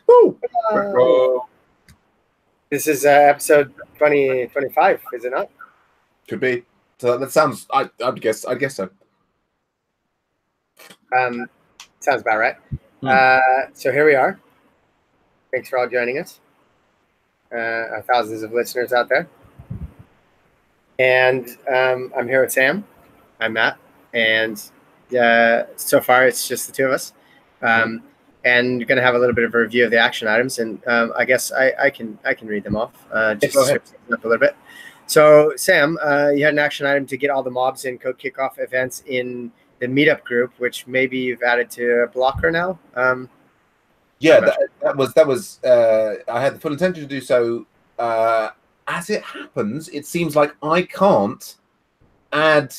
Woo! Uh, this is episode 25, is it not? Could be. So that sounds. I'd guess so. Sounds about right. So here we are. Thanks for all joining us. Our thousands of listeners out there. And I'm here with Sam. I'm Matt. And so far it's just the two of us. And you're going to have a little bit of a review of the action items. And I guess I can read them off just to switch things up a little bit. So, Sam, you had an action item to get all the mobs in code kickoff events in the meetup group, which maybe you've added to a blocker now. Yeah, that was. I had the full intention to do so. As it happens, it seems like I can't add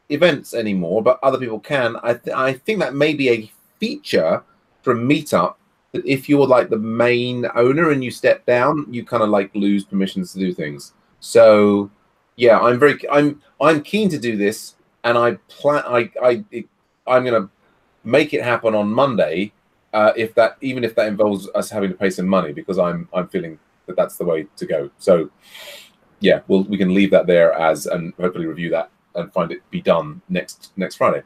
events anymore, but other people can. I think that may be a feature from Meetup that if you're like the main owner and you step down, you kind of like lose permissions to do things. So yeah, I'm keen to do this, and I'm gonna make it happen on Monday. Even if that involves us having to pay some money, because I'm feeling that that's the way to go. So yeah, we can leave that there and hopefully review that and find it be done next Friday.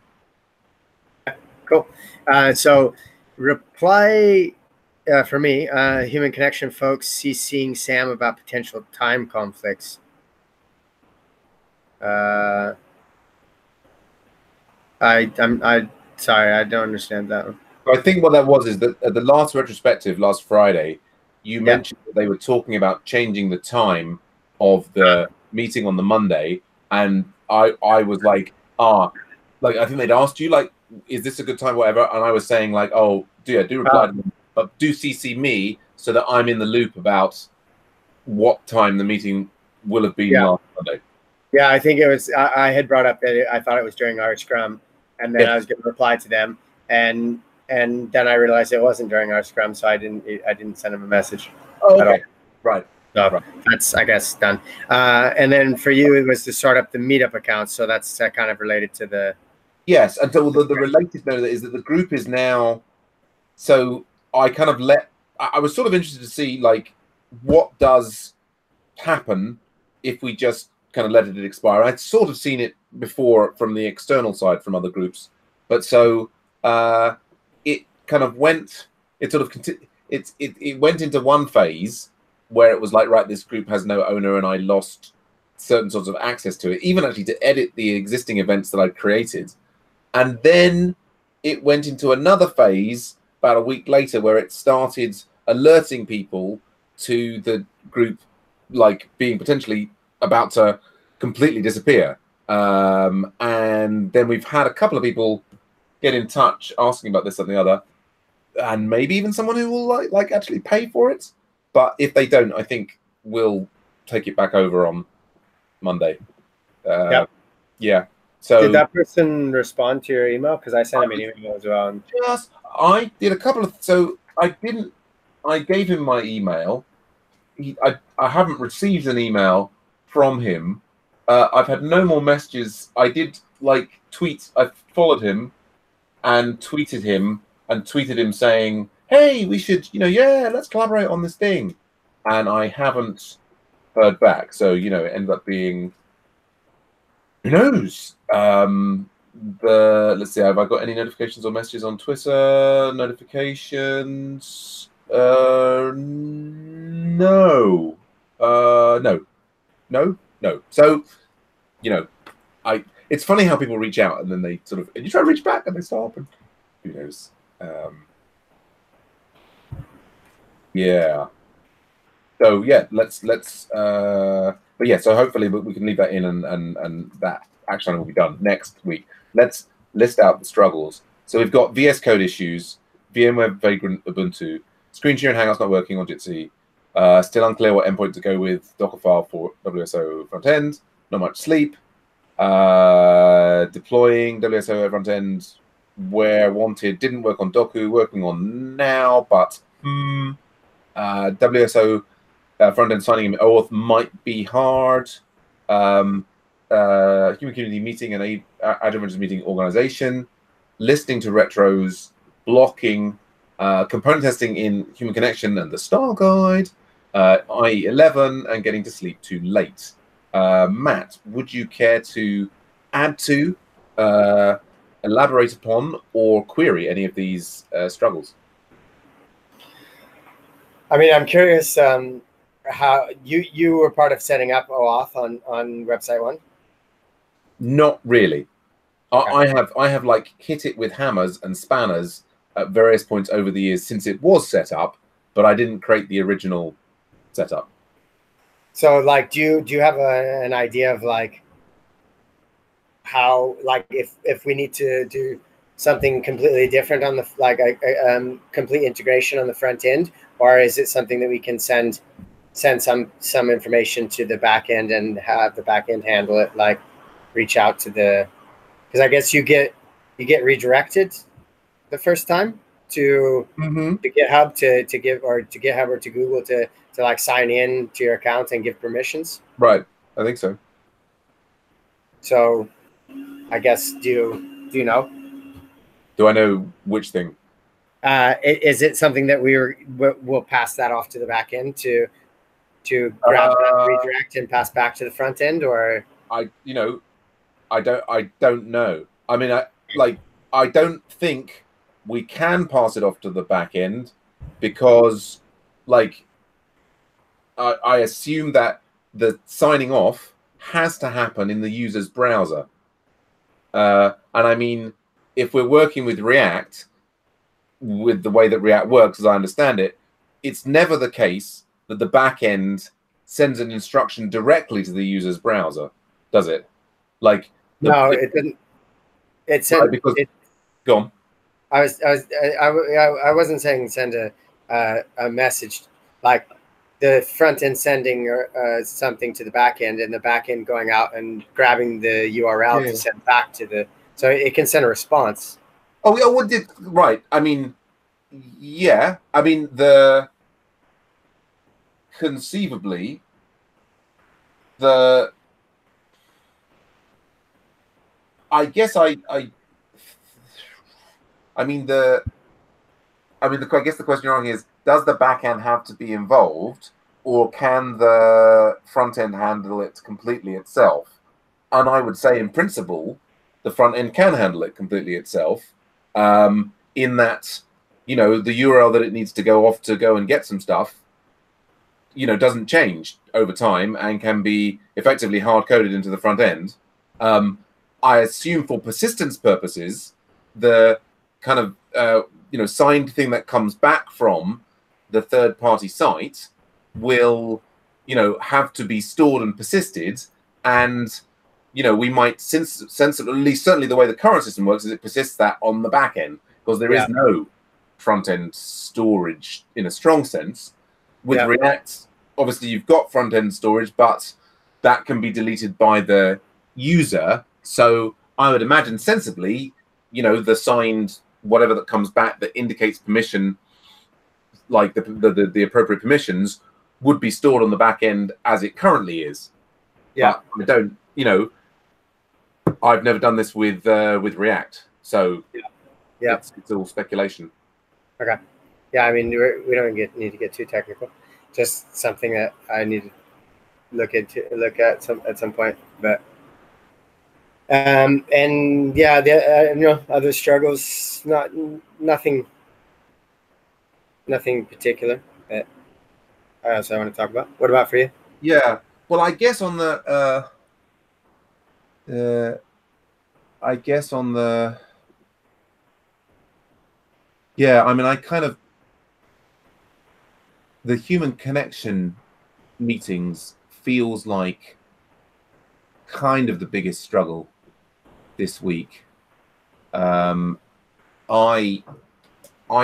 Cool. So reply for me, Human Connection folks CCing Sam about potential time conflicts. I'm sorry, I don't understand that one. I think what that was is that at the last retrospective last Friday, you mentioned that they were talking about changing the time of the meeting on the Monday, and I was like, like I think they'd asked you like, is this a good time, whatever, and I was saying like, oh, do reply to them, but do CC me so that I'm in the loop about what time the meeting will have been last Monday. Yeah, I think it was. I had brought up that I thought it was during our scrum, and then I was going to reply to them, and then I realized it wasn't during our scrum, so I didn't send him a message. Oh, okay. Right. So that's, I guess, done. And then for you, it was to start up the meetup account. So that's kind of related to the. Yes, and so the related note is that the group is now. So I kind of I was sort of interested to see like what does happen if we just kind of let it expire. I'd sort of seen it before from the external side from other groups, but so it kind of went. It sort of it went into one phase where it was like, right, this group has no owner, and I lost certain sorts of access to it, even actually to edit the existing events that I'd created. And then it went into another phase about a week later where it started alerting people to the group like being potentially about to completely disappear. And then we've had a couple of people get in touch asking about this and the other, and maybe even someone who will like actually pay for it. But if they don't, I think we'll take it back over on Monday. Yeah. So did that person respond to your email? Because I sent him an email as well. Yes, I did a couple of. So I gave him my email. I haven't received an email from him. I've had no more messages. I did like tweets. I followed him and tweeted him saying, hey, we should, let's collaborate on this thing. And I haven't heard back. So, it ended up being, who knows? Let's see, have I got any notifications or messages on Twitter? Notifications? No. No. So, it's funny how people reach out and then they sort of, and you try to reach back and they stop, and who knows? Yeah. So yeah, let's but yeah, so hopefully we can leave that in, and that action will be done next week. Let's list out the struggles. So we've got VS Code issues, VMware Vagrant Ubuntu, screen share and Hangouts not working on Jitsi, still unclear what endpoint to go with, Dockerfile for WSO front end, not much sleep, deploying WSO front end where wanted, didn't work on Doku, working on now, but WSO front end signing in OAuth might be hard. Human community meeting and Agile meeting organization, listening to retros, blocking, component testing in Human Connection and the Star Guide, IE11, and getting to sleep too late. Matt, would you care to add to, elaborate upon, or query any of these struggles? I mean, I'm curious how you were part of setting up OAuth on website 1. Not really. Okay. I have like hit it with hammers and spanners at various points over the years since it was set up, but I didn't create the original setup. So, like, do you have an idea of like how, like, if we need to do something completely different on the complete integration on the front end, or is it something that we can send some information to the back end and have the back end handle it, like reach out to the, because I guess you get redirected the first time to GitHub to give, or to GitHub or to Google to like sign in to your account and give permissions. Right. I think so. So I guess, do you know? Do I know which thing? Is it something that we'll pass that off to the back end to grab that redirect and pass back to the front end, or I don't know. I mean, I don't think we can pass it off to the back end because, like, I assume that the signing off has to happen in the user's browser. And I mean, if we're working with React, with the way that React works, as I understand it, it's never the case that the back end sends an instruction directly to the user's browser, does it? Like, no, it didn't. It sent, because go on. I wasn't saying send a message, like the front end sending something to the back end, and the back end going out and grabbing the URL to send back to the, so it can send a response. Oh, yeah, what did, right. I mean, yeah. I mean, conceivably, I guess I mean, I guess the question you're asking is, does the back end have to be involved, or can the front end handle it completely itself? And I would say, in principle, the front end can handle it completely itself, in that, the URL that it needs to go off to go and get some stuff, doesn't change over time and can be effectively hard-coded into the front end. I assume for persistence purposes, the kind of signed thing that comes back from the third-party site will have to be stored and persisted, and we might sensibly, at least certainly the way the current system works, is it persists that on the back end, because there is no front-end storage in a strong sense. With React, obviously you've got front-end storage, but that can be deleted by the user. So I would imagine sensibly, the signed whatever that comes back that indicates permission, like the appropriate permissions, would be stored on the back end as it currently is. Yeah. But I don't, I've never done this with React, so it's all speculation. Okay. Yeah, I mean, we don't need to get too technical. Just something that I need to look at some point. But and yeah, the other struggles, nothing particular that I also want to talk about. What about for you? Yeah. Well, I guess on the yeah, I mean, I kind of, the Human Connection meetings feels like kind of the biggest struggle this week. I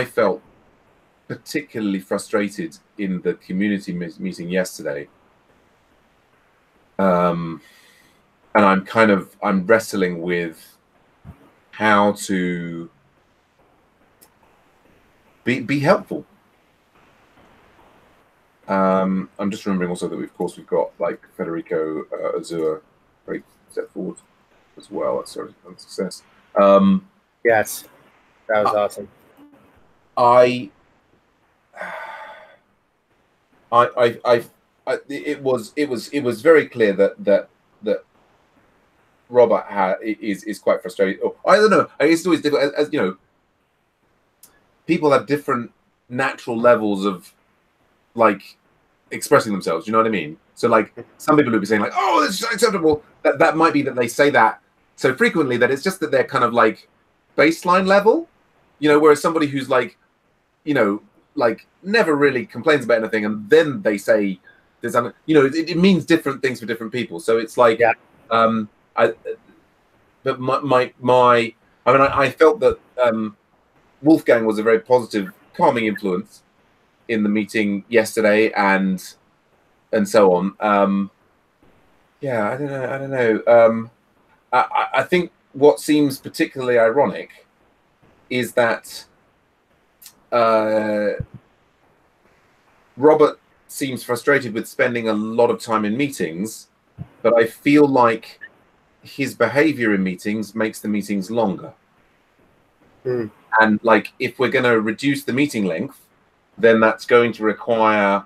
felt particularly frustrated in the community meeting yesterday. And I'm wrestling with how to be helpful. I'm just remembering also that we've got like Federico Azure great step forward as well. That's a success. Yes, that was awesome. it was very clear that Robert is quite frustrated. Or, I don't know. It's always difficult, as you know. People have different natural levels of like expressing themselves. You know what I mean? So like some people will be saying like, "Oh, this is unacceptable." That might be that they say that so frequently that it's just that they're kind of like baseline level. You know, whereas somebody who's like, you know, like never really complains about anything, and then they say there's, you know, it means different things for different people. So it's like, Yeah. I, but I mean, I felt that Wolfgang was a very positive, calming influence in the meeting yesterday, and so on. Yeah, I don't know. I don't know. I think what seems particularly ironic is that Robert seems frustrated with spending a lot of time in meetings, but I feel like his behavior in meetings makes the meetings longer. Mm. And like, if we're going to reduce the meeting length, then that's going to require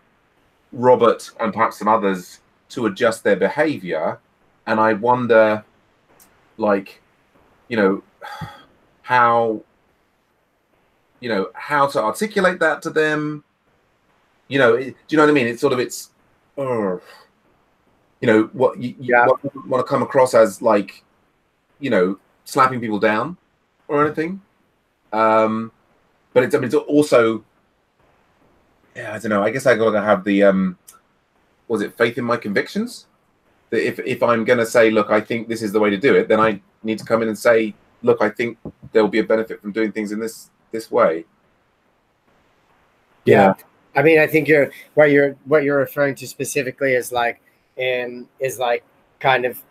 Robert and perhaps some others to adjust their behavior. And I wonder, like, you know, how, you know, how to articulate that to them. You know, do you know what I mean? It's sort of, you know, what you Yeah. want to come across as like, you know, slapping people down or anything. But it's, I mean, it's also, yeah, I don't know. I guess I got to have the, was it faith in my convictions? That if I'm going to say, look, I think this is the way to do it, then I need to come in and say, look, I think there will be a benefit from doing things in this way. Yeah. I mean, I think what you're referring to specifically is like kind of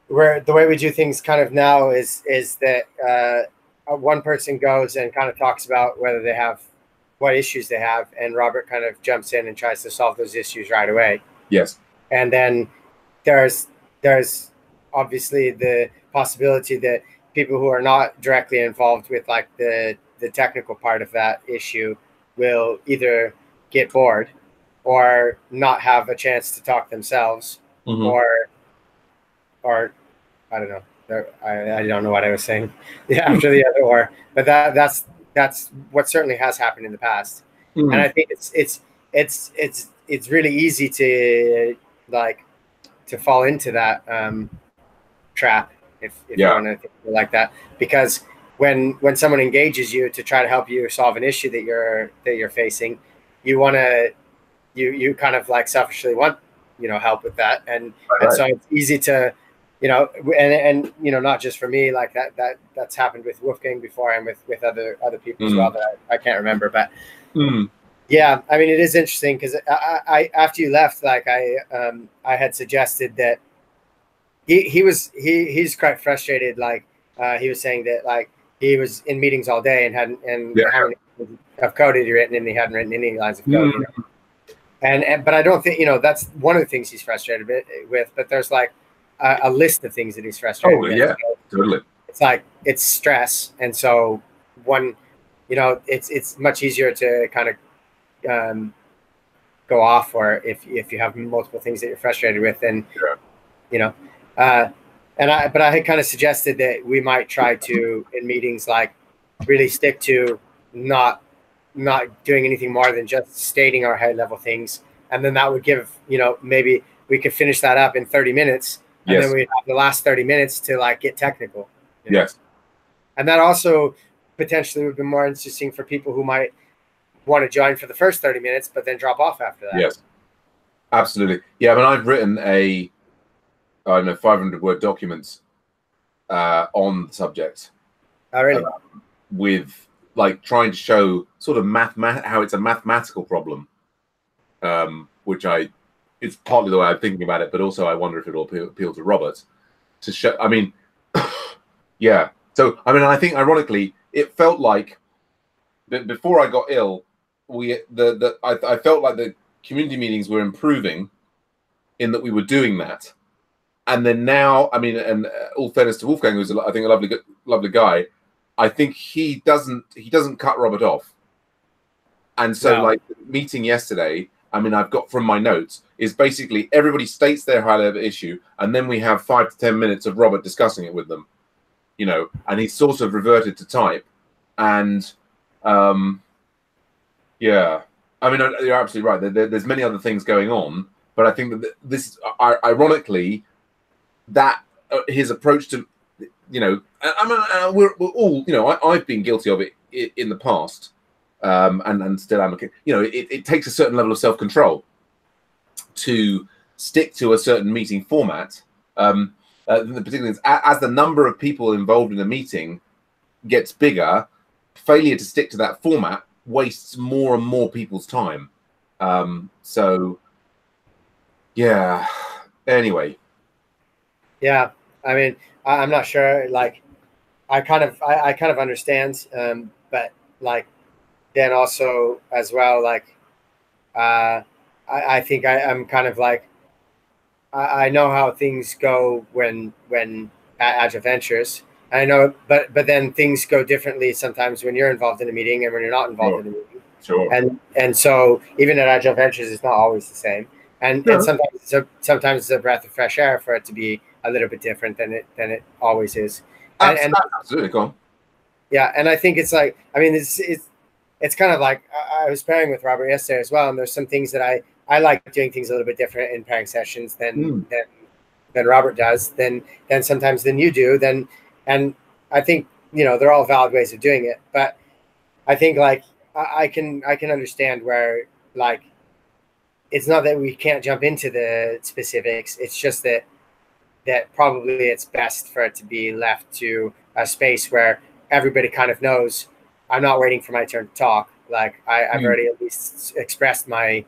where the way we do things kind of now is that one person goes and kind of talks about whether they have what issues they have, and Robert kind of jumps in and tries to solve those issues right away. Yes. And then there's obviously the possibility that people who are not directly involved with like the technical part of that issue will either get bored or not have a chance to talk themselves, Mm-hmm. or I don't know. I don't know what I was saying after the other or, but that's what certainly has happened in the past. Mm-hmm. And I think it's really easy to like to fall into that trap if you want to think like that, because when someone engages you to try to help you solve an issue that you're facing, you want to you kind of like selfishly want help with that, and so it's easy to and not just for me, like that's happened with Wolfgang before and with other people as well that I can't remember, but yeah, I mean, it is interesting because I after you left, like I had suggested that he's quite frustrated. Like he was saying that like he was in meetings all day and hadn't of code had he written, and he hadn't written any lines of code. And but I don't think that's one of the things he's frustrated with. But there's like a list of things that he's frustrated with. Yeah, so totally. It's like it's stress, and so it's much easier to kind of go off, or if you have multiple things that you're frustrated with, then but I had kind of suggested that we might try to in meetings like really stick to not doing anything more than just stating our high level things, and then that would give maybe we could finish that up in 30 minutes, and then we have the last 30 minutes to like get technical. Yes, and that also potentially would be more interesting for people who might want to join for the first 30 minutes, but then drop off after that. Yes, absolutely. Yeah, I mean, I've written I don't know, 500-word documents on the subject. Oh, really? With like trying to show sort of how it's a mathematical problem, which it's partly the way I'm thinking about it, but also I wonder if it'll appeal to Robert to show. I mean, yeah. So I mean, I think ironically, it felt like before I got ill, I felt like the community meetings were improving in that we were doing that. And then now, I mean, and all fairness to Wolfgang, who's I think a lovely guy, I think he doesn't cut Robert off. And so, like the meeting yesterday, I mean, I've got from my notes, is basically everybody states their high-level issue, and then we have 5 to 10 minutes of Robert discussing it with them, you know, and he's sort of reverted to type. And, yeah, I mean, you're absolutely right. There's many other things going on, but I think that this, ironically, that his approach to, you know, I mean, we're all, you know, I've been guilty of it in the past. And still am, you know, it takes a certain level of self-control to stick to a certain meeting format. Particularly as the number of people involved in a meeting gets bigger, failure to stick to that format wastes more and more people's time. So, yeah. Anyway. Yeah, I mean, I'm not sure. Like, I kind of understand, but like. Then also as well, like I think I'm kind of like I know how things go when at Agile Ventures. I know, but then things go differently sometimes when you're involved in a meeting and when you're not involved in a meeting. Sure. And so even at Agile Ventures, it's not always the same. And sometimes it's a breath of fresh air for it to be a little bit different than it always is. And absolutely, go on. Yeah, and I think it's like, I mean, it's kind of like I was pairing with Robert yesterday as well, and there's some things that I like doing things a little bit different in pairing sessions than Robert does, than sometimes than you do. And I think, you know, they're all valid ways of doing it, but I think like I can understand where, like, it's not that we can't jump into the specifics. It's just that probably it's best for it to be left to a space where everybody kind of knows. I'm not waiting for my turn to talk. Like I've already at least expressed the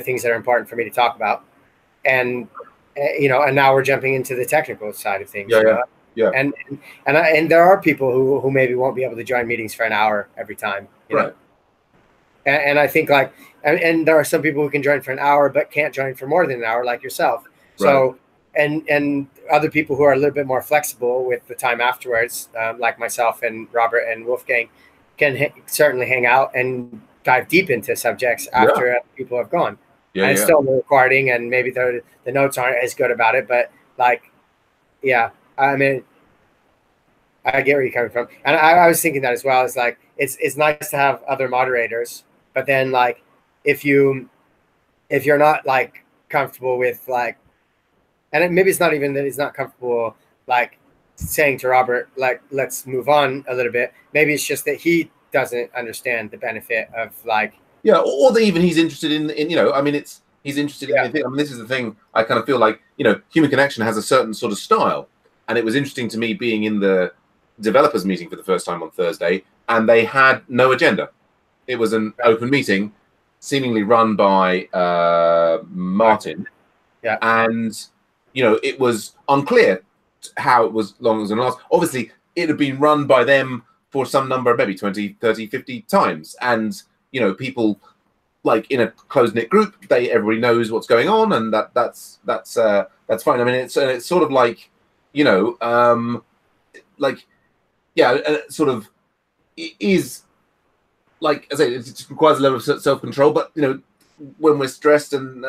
things that are important for me to talk about, and you know, and now we're jumping into the technical side of things. Yeah. And there are people who maybe won't be able to join meetings for an hour every time. You know? And I think like, and there are some people who can join for an hour but can't join for more than an hour, like yourself. So. And other people who are a little bit more flexible with the time afterwards, like myself and Robert and Wolfgang, can certainly hang out and dive deep into subjects after people have gone. And still the recording, and maybe the notes aren't as good about it, but like, yeah, I mean, I get where you're coming from, and I was thinking that as well. Is like it's nice to have other moderators, but then like if you're not like comfortable with like. And maybe it's not even that he's not comfortable, like saying to Robert, like, let's move on a little bit. Maybe it's just that he doesn't understand the benefit of like. Yeah, or that even he's interested in you know, I mean, he's interested in anything. I mean, this is the thing. I kind of feel like, you know, Human Connection has a certain sort of style. And it was interesting to me being in the developers meeting for the first time on Thursday, and they had no agenda. It was an open meeting, seemingly run by Martin. Yeah. And you know, it was unclear how it was long as it last. Obviously, it had been run by them for some number, maybe 20, 30, 50 times. And, you know, people like in a close-knit group, everybody knows what's going on, and that's fine. I mean, it's sort of like, you know, like, yeah, sort of it is like I say, it requires a level of self-control, but, you know, when we're stressed and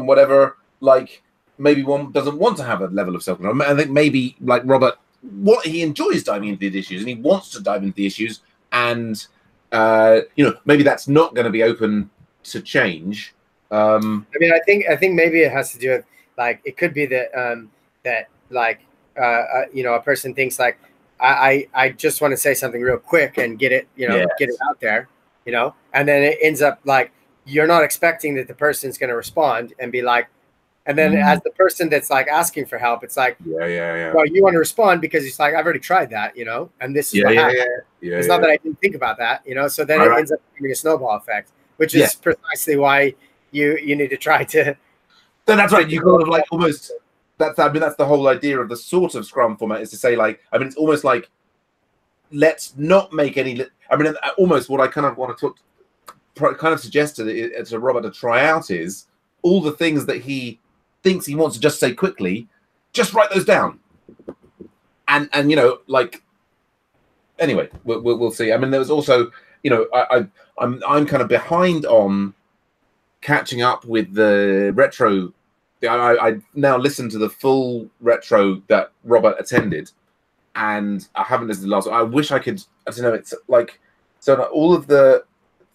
whatever, like, maybe one doesn't want to have a level of self-control. I think maybe, like Robert, what he enjoys diving into the issues, and he wants to dive into the issues, and you know, maybe that's not going to be open to change. I mean, I think maybe it has to do with, like, it could be that that like you know, a person thinks like I just want to say something real quick and get it, you know, get it out there, you know, and then it ends up like you're not expecting that the person's going to respond and be like. And then as the person that's like asking for help, it's like, well, you want to respond because it's like, I've already tried that, you know, and this is what happened. It's not that I didn't think about that, you know, so then it ends up being a snowball effect, which is precisely why you need to try to. Then that's right. You kind of like almost, I mean, that's the whole idea of the sort of Scrum format, is to say like, I mean, it's almost like, let's not make any, I mean, almost what I kind of want to kind of suggest to Robert to try out is all the things that he thinks he wants to just say quickly, just write those down, and you know, like, anyway, we'll see. I mean, there was also, you know, I'm kind of behind on catching up with the retro. I now listen to the full retro that Robert attended, and I haven't listened to the last one. I wish I could. I don't know. It's like so all of the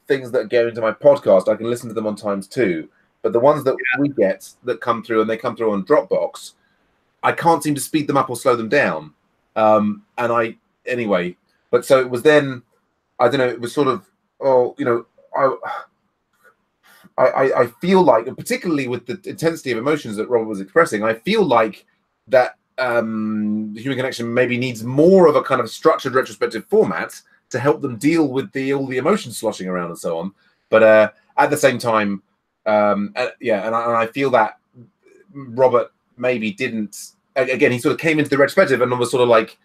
things that go into my podcast, I can listen to them on times two. But the ones that we get that come through, and they come through on Dropbox, I can't seem to speed them up or slow them down. Anyway. But so it was then. I don't know. It was sort of I feel like, particularly with the intensity of emotions that Robert was expressing, I feel like that Human Connection maybe needs more of a kind of structured retrospective format to help them deal with all the emotions sloshing around and so on. But at the same time, and I feel that Robert maybe didn't. Again, he sort of came into the retrospective and was sort of like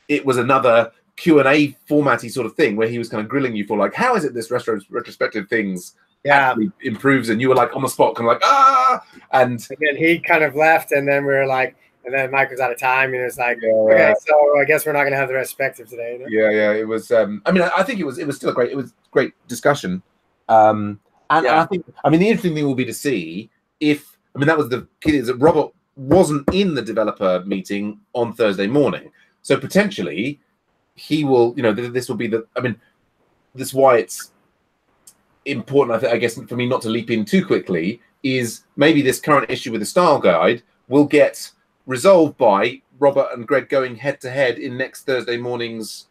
it was another Q&A formatty sort of thing where he was kind of grilling you for like, how is it this retrospective things actually improves, and you were like on the spot kind of like and then he kind of left, and then we were like, and then Mike was out of time, and it was like, okay, so I guess we're not gonna have the retrospective today, you know? Yeah, it was I mean, I think it was still a great discussion, and I think, I mean, the interesting thing will be to see if, I mean, that was the key, is that Robert wasn't in the developer meeting on Thursday morning, so potentially he will, this will be I mean, this is why it's important, I guess, for me not to leap in too quickly, is maybe this current issue with the style guide will get resolved by Robert and Greg going head to head in next Thursday morning's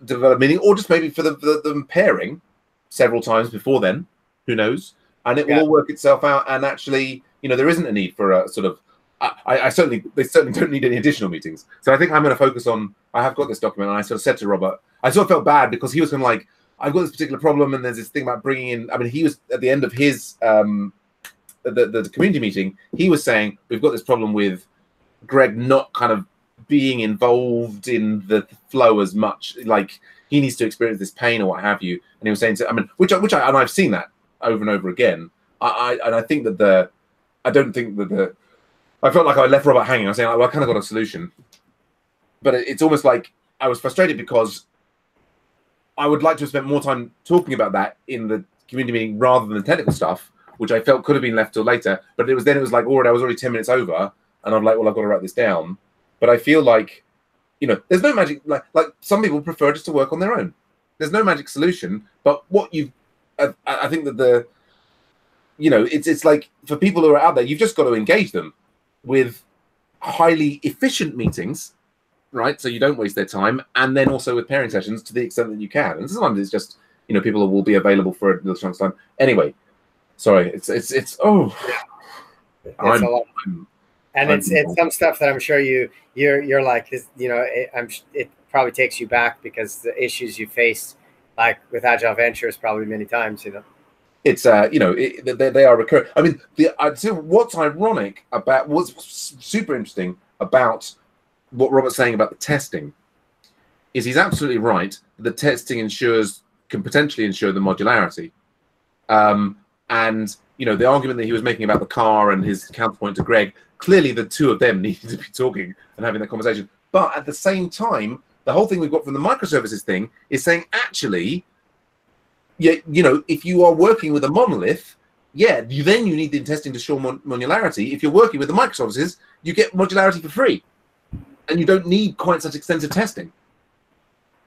development meeting, or just maybe for them pairing several times before then, who knows, and it will all work itself out, and actually, there isn't a need for a sort of, they certainly don't need any additional meetings. So I think I'm going to focus on, I have got this document, and I sort of said to Robert, I sort of felt bad because he was kind of like, I've got this particular problem, and there's this thing about bringing in, I mean, he was at the end of his, the community meeting, he was saying, we've got this problem with Greg not kind of being involved in the flow as much, like he needs to experience this pain or what have you. And he was saying, I mean, which and I've seen that over and over again. I think that I felt like I left Robert hanging. I was saying, well, I kind of got a solution, but it's almost like I was frustrated because I would like to have spent more time talking about that in the community meeting rather than the technical stuff, which I felt could have been left till later. But it was like, I was already 10 minutes over, and I'm like, well, I've got to write this down. But I feel like, there's no magic. Like some people prefer just to work on their own. There's no magic solution. But I think that it's like for people who are out there, you've just got to engage them with highly efficient meetings, right? So you don't waste their time, and then also with pairing sessions to the extent that you can. And sometimes it's just, people will be available for a little chunk of time. Anyway, sorry, it's a lot. And it's some stuff that I'm sure you're like, it probably takes you back because the issues you faced, like with Agile Ventures, probably many times, It's they are recurring. I mean, what's ironic about, what's super interesting about what Robert's saying about the testing is he's absolutely right. The testing can potentially ensure the modularity. And the argument that he was making about the car and his counterpoint to Greg, clearly the two of them needed to be talking and having that conversation. But at the same time, the whole thing we've got from the microservices thing is saying, actually, if you are working with a monolith, then you need the testing to show modularity. If you're working with the microservices, you get modularity for free, and you don't need quite such extensive testing.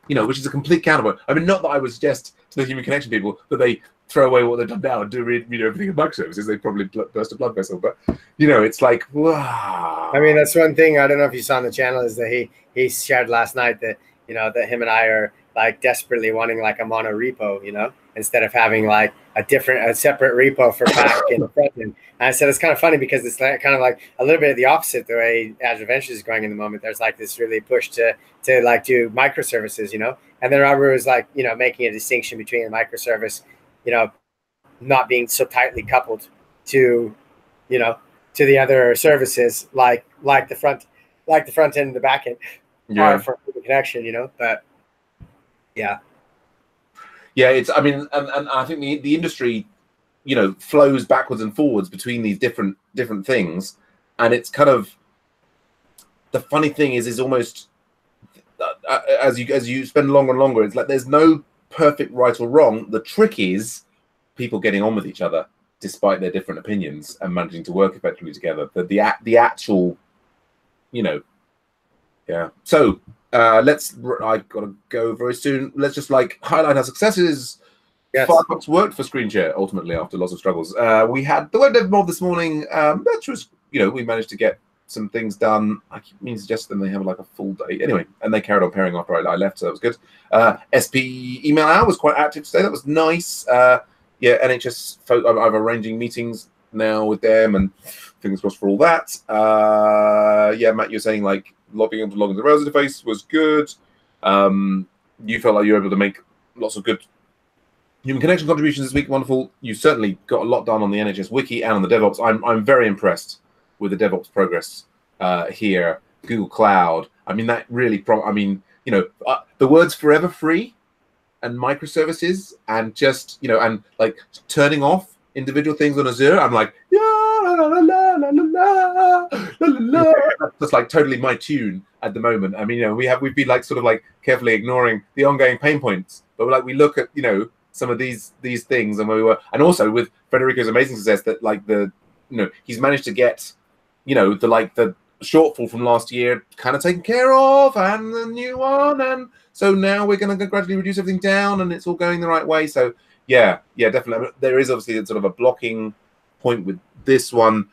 Which is a complete counterpoint. I mean, not that I would suggest to the Human Connection people that they throw away what they've done now and do everything in microservices. They probably burst a blood vessel, but it's like, wow. I mean, that's one thing I don't know if you saw on the channel is that he shared last night that that him and I are like desperately wanting like a mono repo, instead of having like a separate repo for back and front end. And I said it's kind of funny because it's like, kind of like a little bit of the opposite the way Agile Ventures is going in the moment. There's like this really push to like do microservices, and then Robert was like, making a distinction between a microservice, not being so tightly coupled to, to the other services like the front end and the back end for the connection, but yeah. Yeah, I mean, and I think the industry, flows backwards and forwards between these different things, and it's kind of, the funny thing is almost as you spend longer and longer, it's like there's no perfect right or wrong. The trick is people getting on with each other despite their different opinions, and managing to work effectively together. The actual, yeah. So let's. I gotta go very soon. Let's just highlight our successes. Yes. Firefox worked for Screen Share ultimately after lots of struggles. We had the web dev mob this morning. That was, we managed to get some things done. I keep meaning to suggest them they have a full day anyway, and they carried on pairing after I left, so that was good. SP email hour was quite active today. That was nice. Yeah, NHS folk. I'm arranging meetings now with them, and fingers crossed for all that. Yeah, Matt, you're saying being able to log into the browser interface was good. You felt like you were able to make lots of good human connection contributions this week. Wonderful. You certainly got a lot done on the NHS wiki and on the DevOps. I'm very impressed with the DevOps progress here. Google Cloud. I mean, that really. The words "forever free" and microservices, and just and turning off individual things on Azure. I'm like, yeah, la, la, la, la, la, la, la, la. That's just totally my tune at the moment. I mean, we've been carefully ignoring the ongoing pain points, but we look at some of these things, and and also with Federico's amazing success that he's managed to get the shortfall from last year kind of taken care of, and the new one, and so now we're going to gradually reduce everything down, and it's all going the right way. So yeah, definitely. There is obviously sort of a blocking point with this one.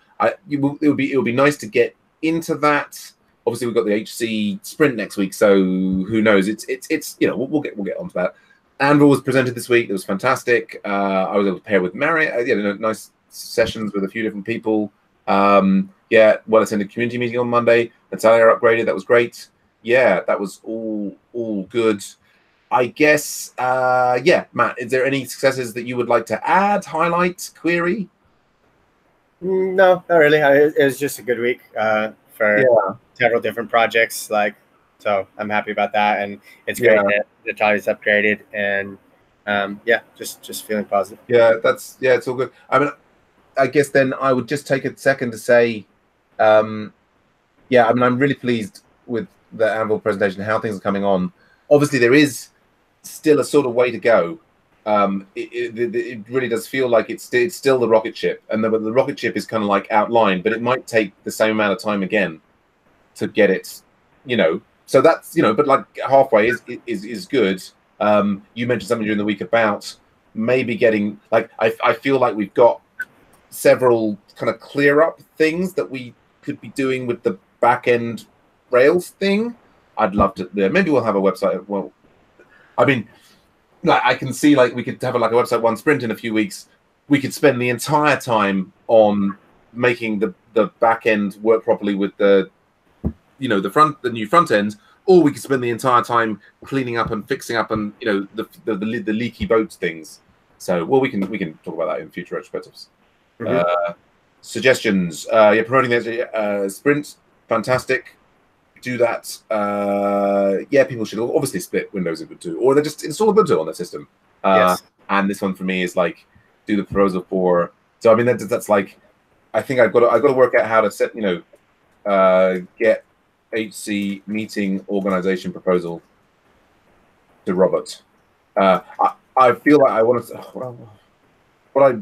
It would be nice to get into that. Obviously, we've got the HC sprint next week, so who knows? It's we'll get onto that. Anvil was presented this week. It was fantastic. I was able to pair with Marriott. Nice sessions with a few different people. Yeah, well-attended community meeting on Monday. Natalia upgraded. That was great. Yeah, that was all good. I guess, yeah, Matt, is there any successes that you would like to add, highlight, query? No, not really. It was just a good week for several different projects. So I'm happy about that, and it's great that Natalia's upgraded, and just feeling positive. Yeah, it's all good. I mean, I guess then I would just take a second to say, I'm really pleased with the Anvil presentation, how things are coming on. Obviously, there is still a sort of way to go. It really does feel like it's still the rocket ship, and the rocket ship is kind of outlined, but it might take the same amount of time again to get it, So that's but halfway is good. You mentioned something during the week about maybe getting I feel like we've got several kind of clear up things that we could be doing with the back end Rails thing. I'd love to. Maybe we'll have a website. Well, I mean, I can see we could have a website one sprint in a few weeks. We could spend the entire time on making the back end work properly with the new front end, or we could spend the entire time cleaning up and fixing up and the leaky boats things. So we can talk about that in future retrospectives. Mm-hmm. Suggestions. Promoting the sprint. Fantastic. Do that. People should obviously split Windows Ubuntu, or they just install Ubuntu on their system. Yes. And this one for me is do the proposal for. So I mean that's I think I've got to work out how to set get HC meeting organization proposal to Robert. I feel like I want to. What I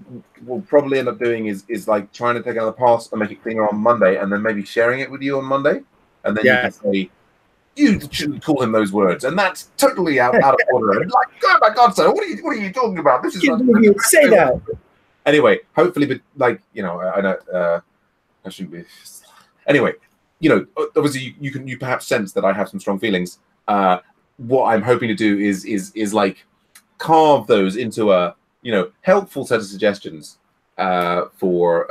will probably end up doing is trying to take another pass and make it cleaner on Monday, and then maybe sharing it with you on Monday, and then you can say you shouldn't call him those words, and that's totally out of order. Oh my God, sir, what are you talking about? This is you say that. Anyway, hopefully, but I know I shouldn't be. Anyway, obviously you perhaps sense that I have some strong feelings. What I'm hoping to do is carve those into a helpful set of suggestions for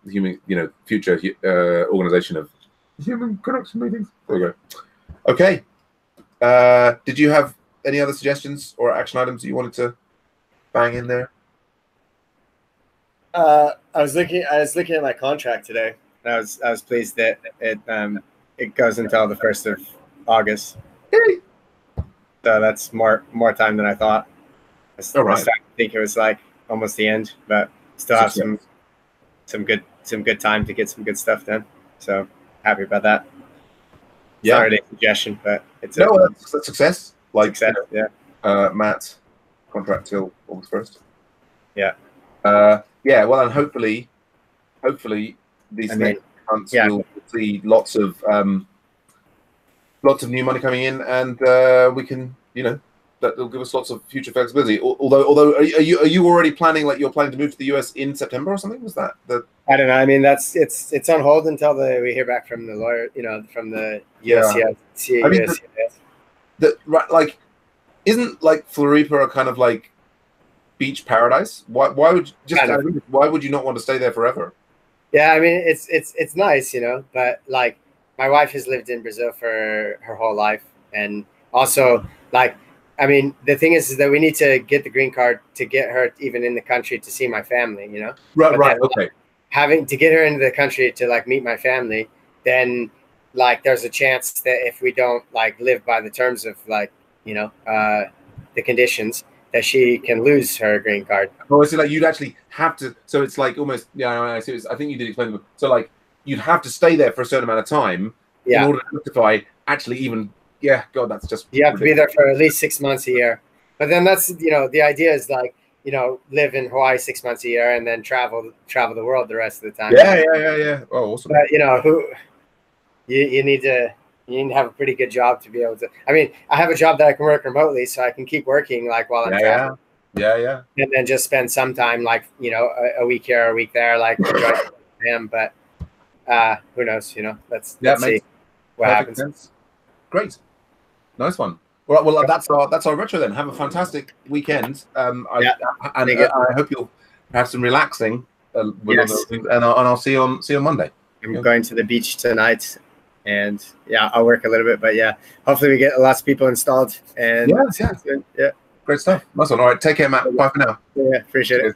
human, future organization of human connection meetings. There we go. Okay. Did you have any other suggestions or action items that you wanted to bang in there? I was looking at my contract today, and I was pleased that it goes until the 1st of August. Hey. So that's more time than I thought. All right. I think it was almost the end, but still have some good time to get some good stuff done. So happy about that. It's not really a suggestion, but it's that's a success. Success, yeah. Matt, contract till August 1st. Yeah. Yeah, well, and hopefully these I mean, next months yeah, we'll see lots of new money coming in, and we can, that'll give us lots of future flexibility. Although, are you already planning, like you're planning to move to the US in September or something? Was that the? I don't know. I mean, it's on hold until we hear back from the lawyer, from the Yeah, I mean, USCIS. right, like, isn't like Floripa a kind of like beach paradise? Why would you just? Kind I of. think, why would you not want to stay there forever? Yeah, I mean, it's nice, but like my wife has lived in Brazil for her whole life, and also like, I mean, the thing is that we need to get the green card to get her even in the country to see my family. Right, But then right, okay. having to get her into the country to like meet my family, then like there's a chance that if we don't like live by the terms of like the conditions, that she can lose her green card. Oh, so like you'd actually have to. So it's like almost. Yeah, I see. I think you did explain. So like you'd have to stay there for a certain amount of time in Yeah, order to justify actually even. Yeah, God, that's just you have to be there ridiculous. for at least 6 months a year. But then that's the idea is like live in Hawaii 6 months a year and then travel the world the rest of the time. Yeah. Oh, awesome. But who you need to have a pretty good job to be able to. I mean, I have a job that I can work remotely, so I can keep working like while I'm traveling. Yeah. And then just spend some time like a week here, a week there, like enjoy him. But who knows? Let's Makes see what perfect happens. sense. Great, nice one. All right, well, that's our retro then. Have a fantastic weekend. I hope you'll have some relaxing with all those things, and I'll see you on Monday. I'm going to the beach tonight, and I'll work a little bit, but hopefully we get lots of people installed. And yeah, great stuff. Nice one. All right, take care, Matt. Bye for now. Yeah, appreciate it.